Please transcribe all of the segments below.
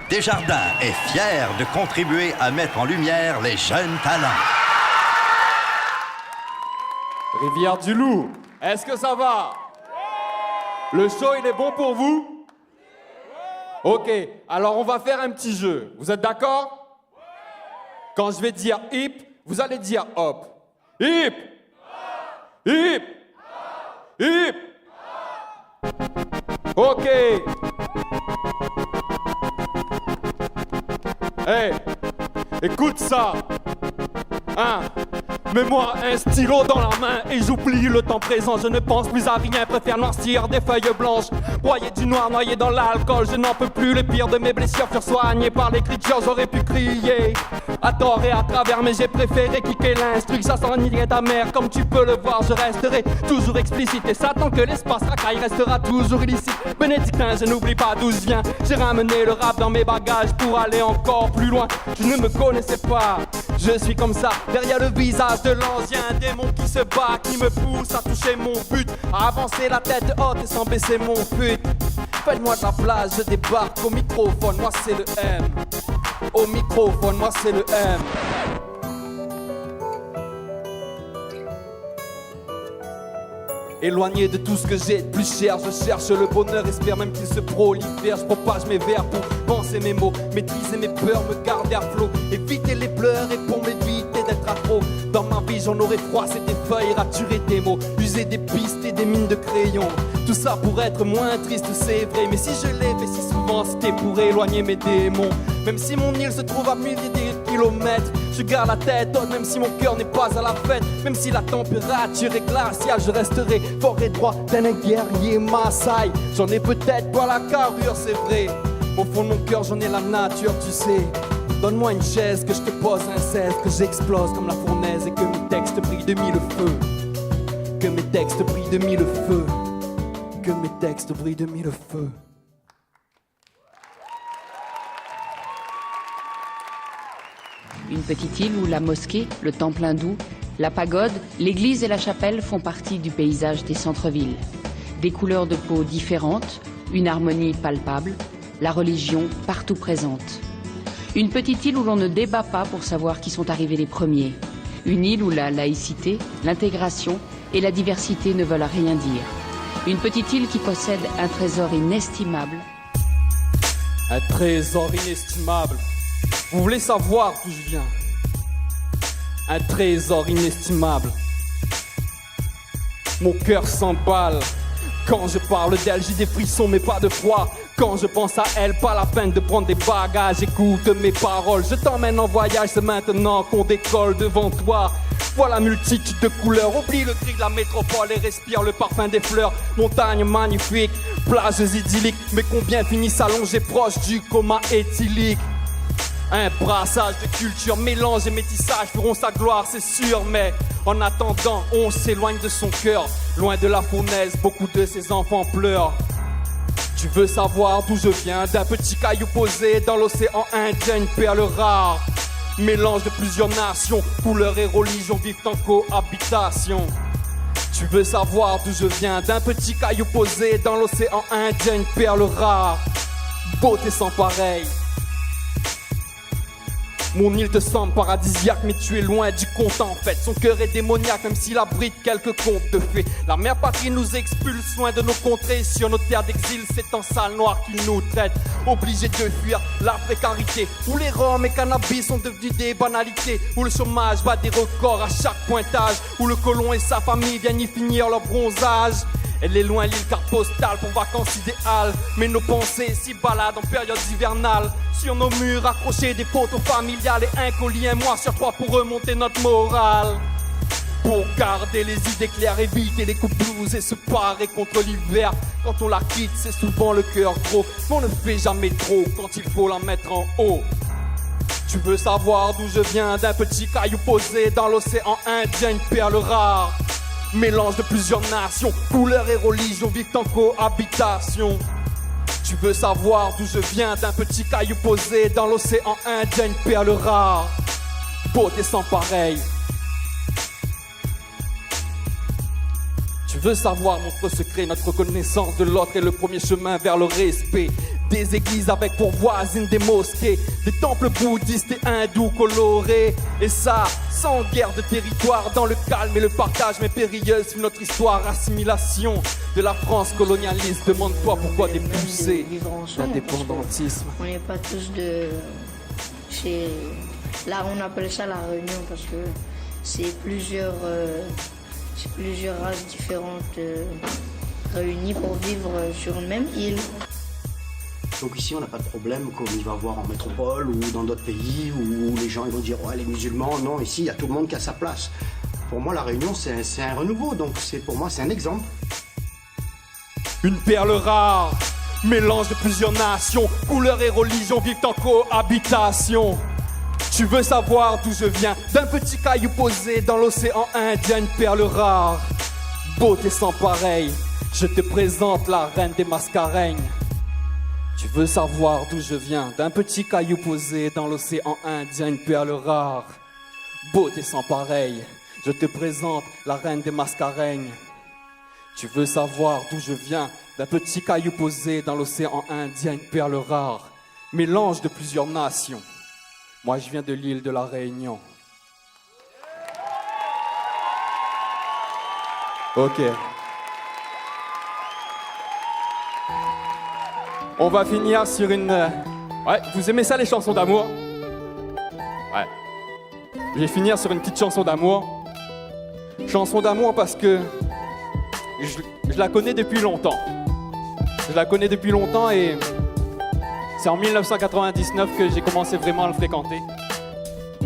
Desjardins est fier de contribuer à mettre en lumière les jeunes talents. Rivière-du-Loup, est-ce que ça va? Le show, il est bon pour vous? Ok, alors on va faire un petit jeu. Vous êtes d'accord? Quand je vais dire hip, vous allez dire hop. Hip! Hip! Hip! Ok. Hey, écoute ça. Hein? Mets-moi un stylo dans la main et j'oublie le temps présent. Je ne pense plus à rien, préfère noircir des feuilles blanches. Broyer du noir, noyé dans l'alcool. Je n'en peux plus, les pires de mes blessures furent soignées par l'écriture. J'aurais pu crier à tort et à travers, mais j'ai préféré cliquer l'instru. Ça s'ennuierait ta mère, comme tu peux le voir. Je resterai toujours explicite et ça tant que l'espace racaille restera toujours illicite. Bénédictin, je n'oublie pas d'où je viens. J'ai ramené le rap dans mes bagages pour aller encore plus loin. Je ne me connaissais pas, je suis comme ça, derrière le visage de l'ancien démon qui se bat, qui me pousse à toucher mon but, à avancer la tête haute et sans baisser mon but. Faites-moi de la place, je débarque au microphone, moi c'est le M. Au microphone, moi c'est le M. Éloigné de tout ce que j'ai de plus cher, je cherche le bonheur, espère même qu'il se prolifère. Je propage mes vers pour penser mes mots, maîtriser mes peurs, me garder à flot, éviter les pleurs et pour m'éviter d'être accro. Dans ma vie j'en aurais froissé des feuilles, raturé des mots, usé des pistes et des mines de crayon. Tout ça pour être moins triste, c'est vrai, mais si je l'ai fait si souvent c'était pour éloigner mes démons. Même si mon île se trouve à milliers de kilomètres, je garde la tête haute même si mon cœur n'est pas à la fête. Même si la température est glaciale, je resterai fort et droit tel un guerrier Maasai. J'en ai peut-être pas la carrure, c'est vrai. Au fond de mon cœur, j'en ai la nature, tu sais. Donne-moi une chaise, que je te pose un 16, que j'explose comme la fournaise et que mes textes brillent de mille feux. Que mes textes brillent de mille feux. Que mes textes brillent de mille feux. Une petite île où la mosquée, le temple hindou, la pagode, l'église et la chapelle font partie du paysage des centres-villes. Des couleurs de peau différentes, une harmonie palpable, la religion partout présente. Une petite île où l'on ne débat pas pour savoir qui sont arrivés les premiers. Une île où la laïcité, l'intégration et la diversité ne veulent rien dire. Une petite île qui possède un trésor inestimable. Un trésor inestimable. Vous voulez savoir d'où je viens? Un trésor inestimable. Mon cœur s'emballe. Quand je parle d'elle, j'ai des frissons mais pas de froid. Quand je pense à elle, pas la peine de prendre des bagages. Écoute mes paroles, je t'emmène en voyage. C'est maintenant qu'on décolle devant toi. Voilà multitude de couleurs, oublie le gris de la métropole et respire le parfum des fleurs. Montagnes magnifiques, plages idylliques, mais combien finissent allongés proches du coma éthylique. Un brassage de culture, mélange et métissage feront sa gloire, c'est sûr. Mais en attendant, on s'éloigne de son cœur. Loin de la fournaise, beaucoup de ses enfants pleurent. Tu veux savoir d'où je viens? D'un petit caillou posé dans l'océan Indien, une perle rare. Mélange de plusieurs nations, couleurs et religions vivent en cohabitation. Tu veux savoir d'où je viens? D'un petit caillou posé dans l'océan Indien, une perle rare. Beauté sans pareil. Mon île te semble paradisiaque, mais tu es loin du compte en fait. Son cœur est démoniaque, même s'il abrite quelques contes de fées. La mère patrie nous expulse loin de nos contrées. Sur nos terres d'exil, c'est en salle noire qu'ils nous traitent. Obligés de fuir la précarité, où les rhums et cannabis sont devenus des banalités, où le chômage bat des records à chaque pointage, où le colon et sa famille viennent y finir leur bronzage. Elle est loin l'île carte postale pour vacances idéales, mais nos pensées s'y baladent en période hivernale. Sur nos murs accrochés des photos familiales et un collier, un mois sur trois pour remonter notre morale. Pour garder les idées claires, éviter les coups blues et se parer contre l'hiver. Quand on la quitte, c'est souvent le cœur gros, mais on ne fait jamais trop quand il faut la mettre en haut. Tu veux savoir d'où je viens? D'un petit caillou posé dans l'océan Indien, une perle rare. Mélange de plusieurs nations, couleurs et religions vivent en cohabitation. Tu veux savoir d'où je viens? D'un petit caillou posé dans l'océan Indien, une perle rare. Beauté sans pareil. Tu veux savoir notre secret, notre reconnaissance de l'autre est le premier chemin vers le respect. des églises avec pour voisines des mosquées, des temples bouddhistes et hindous colorés. Et ça, sans guerre de territoire, dans le calme et le partage, mais périlleuse fut notre histoire. Assimilation de la France colonialiste, demande-toi pourquoi dépousser l'indépendantisme. On n'est pas tous de... Là, on appelle ça la Réunion parce que c'est plusieurs races différentes réunies pour vivre sur une même île. Donc ici, on n'a pas de problème comme il va voir en métropole ou dans d'autres pays où les gens ils vont dire « ouais, les musulmans ». Non, ici, il y a tout le monde qui a sa place. Pour moi, la Réunion, c'est un renouveau, donc pour moi, c'est un exemple. Une perle rare, mélange de plusieurs nations, couleurs et religions vivent en cohabitation. Tu veux savoir d'où je viens? D'un petit caillou posé dans l'océan Indien, une perle rare, beauté sans pareil. Je te présente la reine des mascareignes. Tu veux savoir d'où je viens? D'un petit caillou posé dans l'océan Indien, une perle rare, beauté sans pareil. Je te présente la reine des mascareignes. Tu veux savoir d'où je viens? D'un petit caillou posé dans l'océan Indien, une perle rare, mélange de plusieurs nations. Moi, je viens de l'île de la Réunion. Ok. On va finir sur une... Ouais, vous aimez ça, les chansons d'amour? Ouais. Je vais finir sur une petite chanson d'amour. Chanson d'amour parce que je la connais depuis longtemps. Je la connais depuis longtemps et c'est en 1999 que j'ai commencé vraiment à le fréquenter.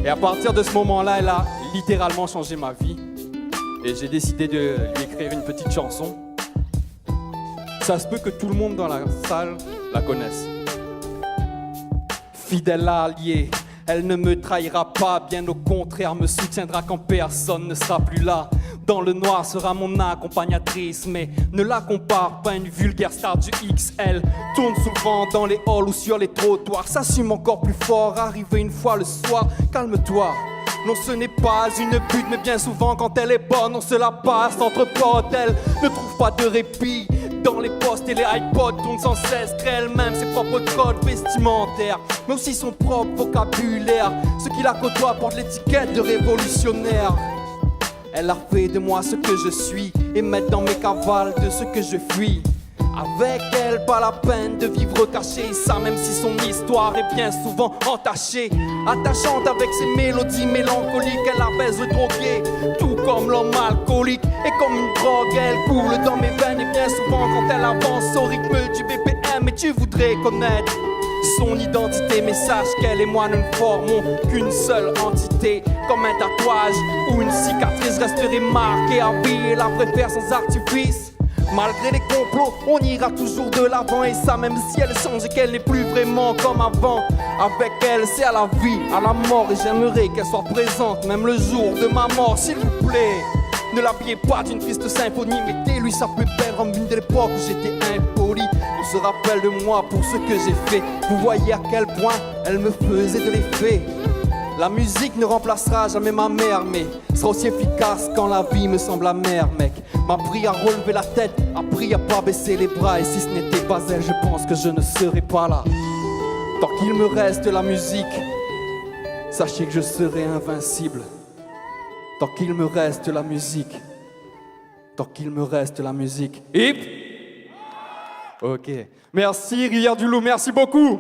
Et à partir de ce moment-là, elle a littéralement changé ma vie. Et j'ai décidé de lui écrire une petite chanson. Ça se peut que tout le monde dans la salle la connaisse. Fidèle alliée, elle ne me trahira pas, bien au contraire me soutiendra quand personne ne sera plus là. Dans le noir sera mon accompagnatrice, mais ne la compare pas à une vulgaire star du XL. Tourne souvent dans les halls ou sur les trottoirs, s'assume encore plus fort, arrivé une fois le soir. Calme-toi, non ce n'est pas une pute, mais bien souvent quand elle est bonne, on se la passe entre potes. Elle ne trouve pas de répit. Dans les postes et les iPods tournent sans cesse, crée elle-même ses propres codes vestimentaires, mais aussi son propre vocabulaire. Ceux qui la côtoient portent l'étiquette de révolutionnaire. Elle a fait de moi ce que je suis et met dans mes cavales de ce que je fuis. Avec elle, pas la peine de vivre caché, ça même si son histoire est bien souvent entachée. Attachante avec ses mélodies mélancoliques, elle apaise le drogué, tout comme l'homme alcoolique. Et comme une drogue, elle coule dans mes veines et bien souvent quand elle avance au rythme du BPM. Et tu voudrais connaître son identité, mais sache qu'elle et moi ne formons qu'une seule entité. Comme un tatouage ou une cicatrice resterait marquée à vie et la préfère sans artifice. Malgré les complots, on ira toujours de l'avant. Et ça même si elle change et qu'elle n'est plus vraiment comme avant. Avec elle c'est à la vie, à la mort. Et j'aimerais qu'elle soit présente même le jour de ma mort, s'il vous plaît. Ne l'habillez pas d'une triste symphonie, mettez-lui sa plus belle robe d'une l'époque où j'étais impoli. On se rappelle de moi pour ce que j'ai fait. Vous voyez à quel point elle me faisait de l'effet. La musique ne remplacera jamais ma mère, mais sera aussi efficace quand la vie me semble amère, mec. M'a appris à relever la tête, appris à pas baisser les bras. Et si ce n'était pas elle, je pense que je ne serais pas là. Tant qu'il me reste la musique, sachez que je serai invincible. Tant qu'il me reste la musique, tant qu'il me reste la musique. Hip! Ok. Merci Rivière du Loup, merci beaucoup.